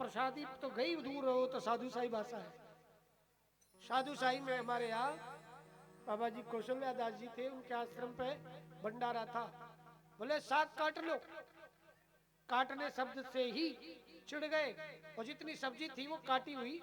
शादी तो गई दूर रहो, तो साधु साई भाषा है। साधु साई में हमारे यहाँ बाबा जी कौशल्या दास जी थे, उनके आश्रम पे भंडारा था। बोले साग काट लो, काटने शब्द से ही चिढ़ गए और जितनी सब्जी थी वो काटी हुई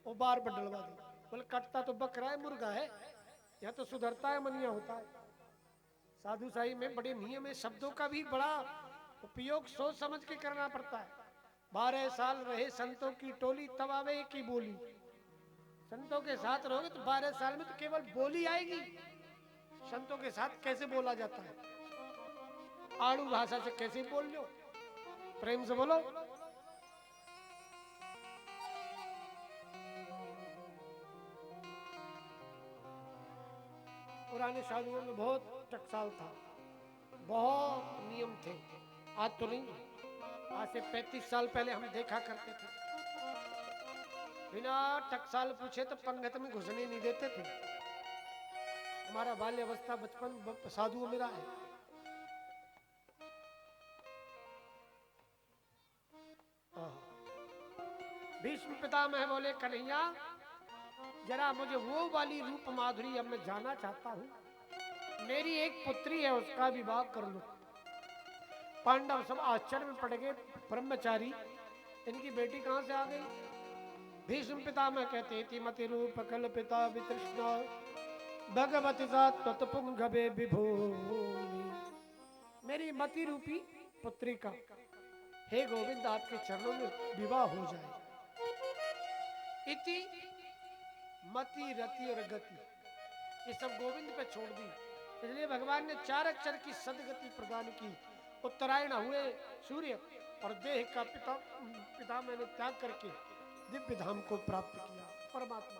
वो बार पर डलवा दी। बोले कटता तो बकरा है, मुर्गा है, यह तो सुधरता है, मनिया होता है। साधु साई में बड़े नियम है, शब्दों का भी बड़ा उपयोग सोच समझ के करना पड़ता है। 12 साल रहे संतों की टोली, तब आवे एक ही बोली। संतों के साथ रहोगे तो 12 साल में तो केवल बोली आएगी। संतों के साथ कैसे बोला जाता है, आड़ू भाषा से कैसे बोल लो, प्रेम से बोलो। पुराने साधुओं में बहुत टकसाल था, बहुत नियम थे। आज तो नहीं, आज से 35 साल पहले हम देखा करते थे, बिना टकसाल पूछे तो पंगत में घुसने नहीं देते थे। हमारा बाल्य अवस्था बचपन साधुओं में रहा है। भीष्म पितामह बोले कन्हैया जरा मुझे वो वाली रूप माधुरी अब मैं जाना चाहता हूँ। मेरी एक पुत्री है, उसका विवाह कर लो। पांडव सब आश्चर्य में पड़ गए, ब्रह्मचारी इनकी बेटी कहां से आ गई। भीष्म पितामह कहते थी मति रूप कल्पिता वितृष्णा भगवती तत्पुंगवे विभूमि। मेरी मति रूपी पुत्री का हे गोविंद आपके चरणों में विवाह हो जाए। इति मति रति और गति ये सब गोविंद पे छोड़ दी। इसलिए भगवान ने 4 अक्षर की सदगति प्रदान की। उत्तरायण हुए सूर्य और देह का पिता मैंने त्याग करके दिव्य धाम को प्राप्त किया, परमात्मा।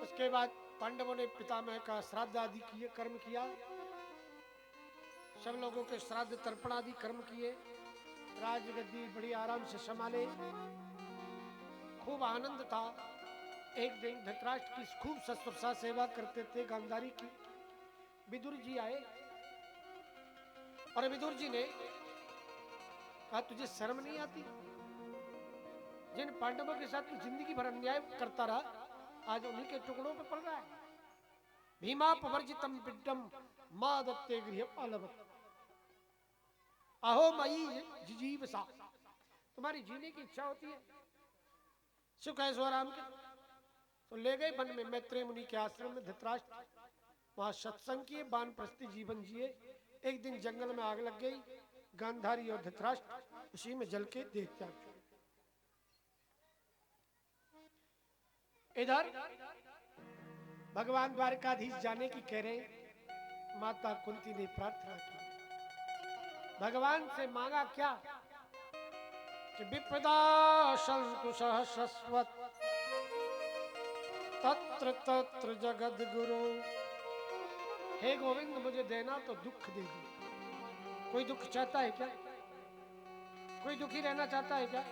उसके बाद पांडवों ने पितामह का श्राद्ध आदि किए, कर्म किया। सब लोगों के श्राद्ध तर्पण आदि कर्म किए। राजगद्दी बड़ी आराम से संभाले, खूब आनंद था। एक दिन धृतराष्ट्र की खूब सत्सुरसा सेवा करते थे गांधारी की। विदुर जी आए और विदुर जी ने कहा तुझे शर्म नहीं आती? जिन पांडवों के साथ तू जिंदगी भर अन्याय करता रहा, आज उन्हीं के टुकड़ों पे पड़ रहा है। भीमा पवर्जितम विड्डम मां दत्ते गृह पालवत अहो मई जिजीवसा। तुम्हारी जीने की इच्छा होती है, सुख ऐश्वर्य के, तो ले गए वन में मैत्रेय मुनि के आश्रम में धृतराष्ट्र। वहां सत्संग किए, वानप्रस्थी जीवन जिए। एक दिन जंगल में आग लग गई, गांधारी और धृतराष्ट्र उसी में जल के देह त्याग किए। इधर भगवान द्वारकाधीश जाने की कह रहे, माता कुंती ने प्रार्थना की। भगवान से मांगा क्या कि विपदा संतुषः शश्वत तत्र तत्र जगद गुरु। हे गोविंद मुझे देना तो दुख दे दो। कोई दुख चाहता है क्या? कोई दुखी रहना चाहता है क्या?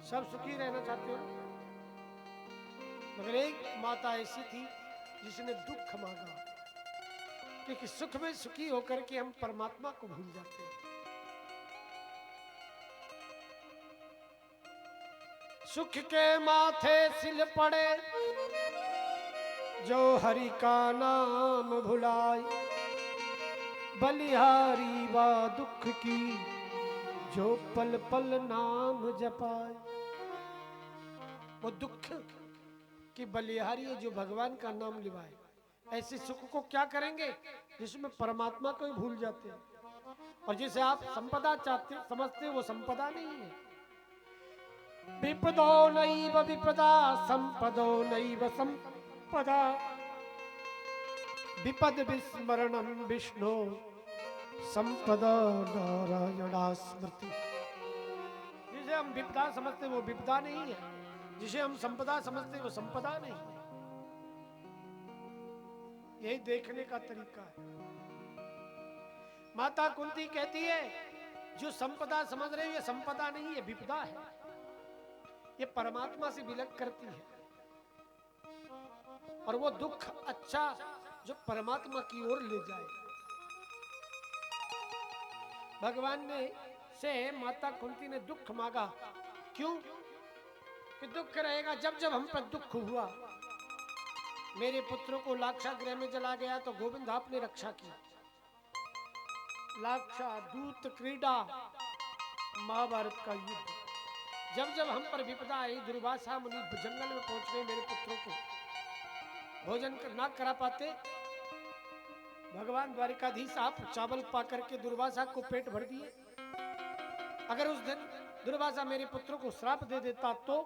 सब सुखी रहना चाहते हो। मगर एक माता ऐसी थी जिसने दुख मांगा, क्योंकि सुख में सुखी होकर के हम परमात्मा को भूल जाते हैं। सुख के माथे सिल पड़े जो हरि का नाम भुलाए, बलिहारी वा दुख की जो पल पल नाम जपाए। वो दुख की बलिहारी है जो भगवान का नाम लिवाए। ऐसे सुख को क्या करेंगे जिसमें परमात्मा को ही भूल जाते हैं। और जिसे आप संपदा चाहते समझते वो संपदा नहीं है। विपदो नैव विपदा संपदो नैव संपदा विपद विस्मरणं विष्णु संपदा नारायणा स्मृति। जिसे हम विपदा समझते वो विपदा नहीं है, जिसे हम संपदा समझते वो संपदा नहीं है। यही देखने का तरीका है। माता कुंती कहती है जो संपदा समझ रहे हो ये संपदा नहीं है, विपदा है। ये परमात्मा से विलग करती है। और वो दुख अच्छा जो परमात्मा की ओर ले जाए। भगवान ने से माता कुंती ने दुख मांगा। क्यों? कि दुख रहेगा जब जब हम पर दुख हुआ। मेरे पुत्रों को लाक्षागृह में जला गया तो गोविंद आपने रक्षा की। लाक्षा दूत क्रीड़ा महाभारत का युद्ध। जब जब हम पर विपदा आई, दुर्वासा मुनि जंगल में पहुंच गए, मेरे पुत्रों को भोजन ना करा पाते। भगवान द्वारिकाधीश आप चावल पा करके दुर्वासा को पेट भर दिए। अगर उस दिन दुर्वासा मेरे पुत्रों को श्राप दे देता तो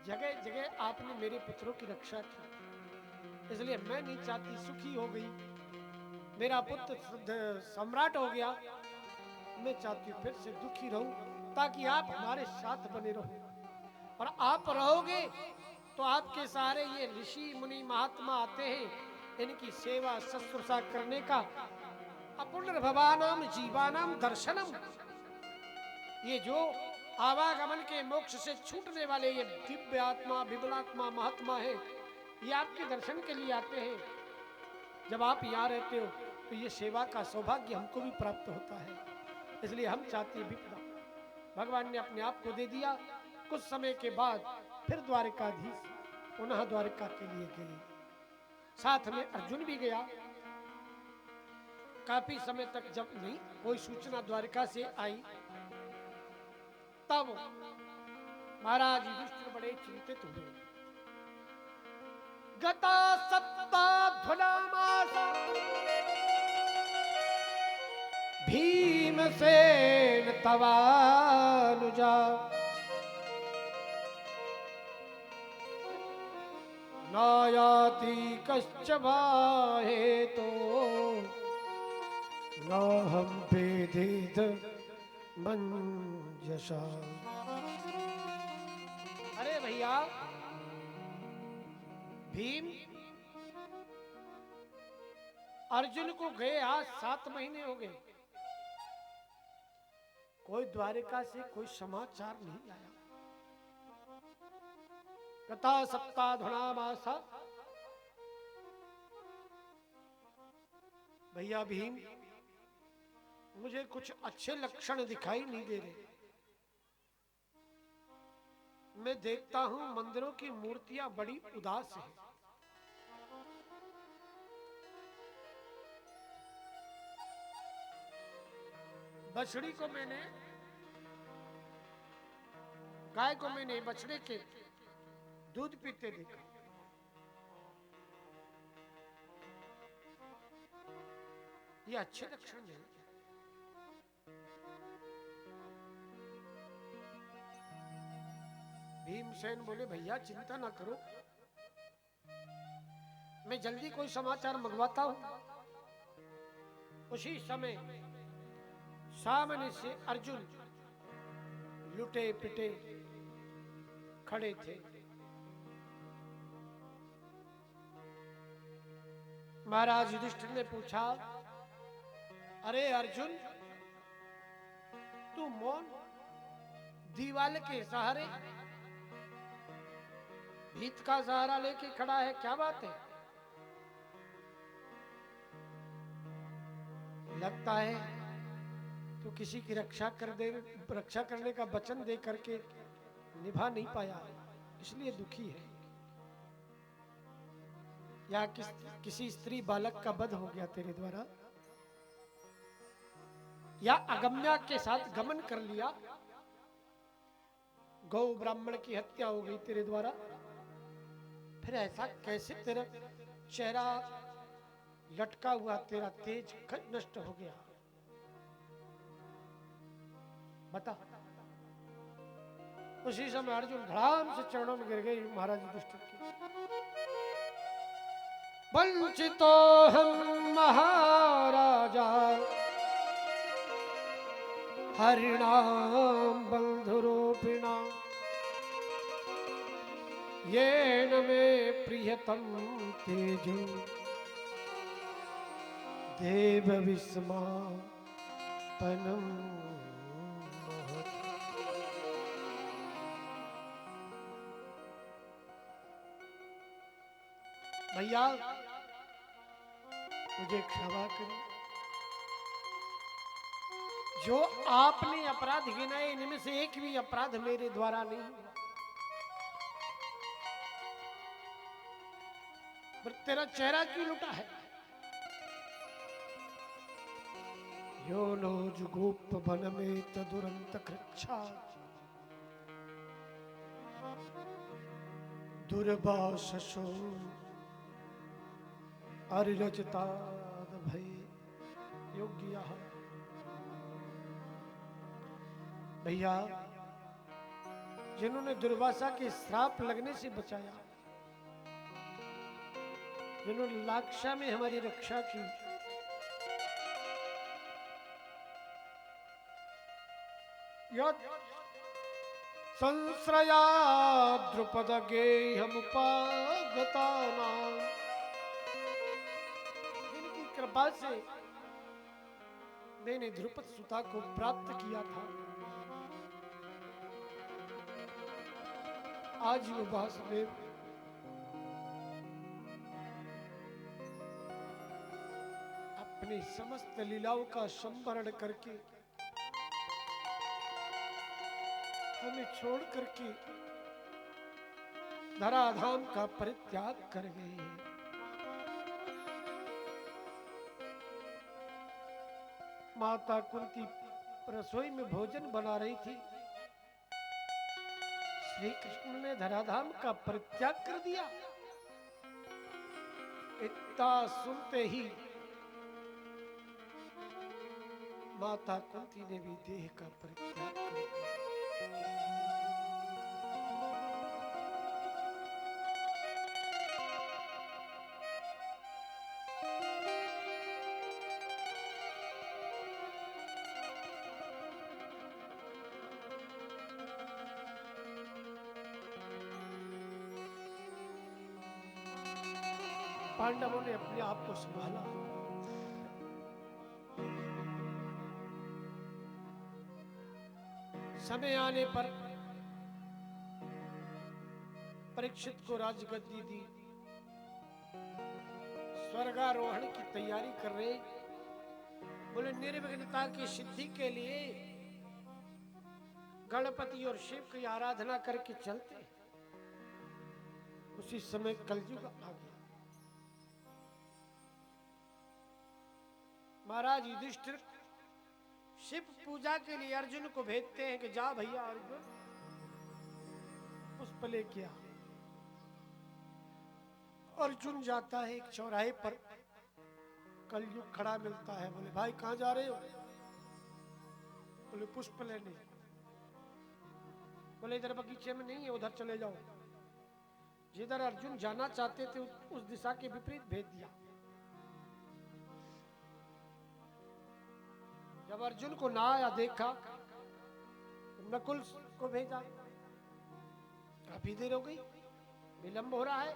जगह जगह आपने मेरे पुत्रों की रक्षा की। इसलिए मैं नहीं चाहती, सुखी हो गई, मेरा पुत्र सम्राट हो गया। मैं चाहती हूँ फिर से दुखी रहूं ताकि आप हमारे साथ बने रहो। और आप रहोगे तो आपके सारे ये ऋषि मुनि महात्मा आते हैं, इनकी सेवा शुश्रूषा करने का अपुनर्भवानाम जीवानाम दर्शनम। ये जो आवागमन के मोक्ष से छूटने वाले ये दिव्य आत्मा विमलात्मा महात्मा है, ये आपके दर्शन के लिए आते हैं। जब आप यहाँ रहते हो तो ये सेवा का सौभाग्य हमको भी प्राप्त होता है। इसलिए हम चाहते हैं विपदा। भगवान ने अपने आप को दे दिया। कुछ समय के बाद फिर द्वारिकाधीश पुनः द्वारिका के लिए गए। साथ में अर्जुन भी गया। काफी समय तक जब नहीं कोई सूचना द्वारिका से आई, तब महाराज युधिष्ठिर बड़े चिंतित हुए। गता सप्ताध्वनामासा भीमसेन तवानुजा नायाति कश्च वाहेतो नाहं वेदेत मंजसा। अरे भैया, भीम अर्जुन को गए आज 7 महीने हो गए, कोई द्वारिका से कोई समाचार नहीं आया। कथा सप्ताध्वनामासा। भैया भीम, मुझे कुछ अच्छे लक्षण दिखाई नहीं दे रहे। मैं देखता हूं मंदिरों की मूर्तियां बड़ी उदास हैं। बछड़ी को मैंने, गाय को मैंने बछड़े के दूध पीते देखा। ये अच्छे लक्षण नहीं। भीमसेन बोले, भैया चिंता ना करो, मैं जल्दी कोई समाचार मंगवाता हूं। उसी समय सामने से अर्जुन लुटे पिटे खड़े थे। महाराज युधिष्ठिर ने पूछा, अरे अर्जुन, तू मौन, दीवाल के सहारे, भीत का सहारा लेके खड़ा है, क्या बात है? लगता है तो किसी की रक्षा करने का वचन दे करके निभा नहीं पाया, इसलिए दुखी है। या किसी स्त्री बालक का वध हो गया तेरे द्वारा, या अगम्या के साथ गमन कर लिया, गौ ब्राह्मण की हत्या हो गई तेरे द्वारा। फिर ऐसा कैसे तेरा चेहरा लटका हुआ, तेरा तेज नष्ट हो गया, बता। उसी समय अर्जुन धड़ाम से चरणों में गिर गए महाराज युधिष्ठिर के। वंचितो हम महाराजा हरिणाम बंधुरूपिणा येन मे प्रियतम तेजो देव विस्मापनम। भैया मुझे क्षमा करें, जो आपने अपराध गिनाए इनमें से एक भी अपराध मेरे द्वारा नहीं हुआ। पर तेरा चेहरा क्यों लुटा है? यो नो जुगोप वन में तदुरंत कृच्छा दुर्भाषो अरिरजताद भय योग्य। भैया, जिन्होंने दुर्वासा के श्राप लगने से बचाया, जिन्होंने लाक्षा में हमारी रक्षा की, संश्रया द्रुपद गेहमुपागता नाम, जिनकी कृपा से मैंने द्रुपद सुता को प्राप्त किया था, आज वो वासुदेव अपनी समस्त लीलाओं का संवरण करके हमें छोड़ करके धराधाम का परित्याग कर गए। माता कुंती रसोई में भोजन बना रही थी, श्री कृष्ण ने धराधाम का परित्याग कर दिया। इतना सुनते ही माता कुंती ने भी देह का परित्याग कर दिया। पांडवों ने अपने आप को संभाला। समय आने पर परीक्षित को राजगद्दी दी, स्वर्गारोहण की तैयारी कर रहे। बोले निर्विघ्नता की सिद्धि के लिए गणपति और शिव की आराधना करके चलते। उसी समय कलयुग आ गया। महाराज युधिष्ठिर शिव पूजा के लिए अर्जुन को भेजते हैं कि जा भैया अर्जुन पुष्प लेके आ। अर्जुन जाता है, एक चौराहे पर कलयुग खड़ा मिलता है। बोले भाई कहां जा रहे हो? बोले पुष्प लेने। बोले इधर बगीचे में नहीं है, उधर चले जाओ। जिधर अर्जुन जाना चाहते थे उस दिशा के विपरीत भेज दिया। जब अर्जुन को ना आया देखा, नकुल को भेजा। काफी देर हो गई, विलंब हो रहा है।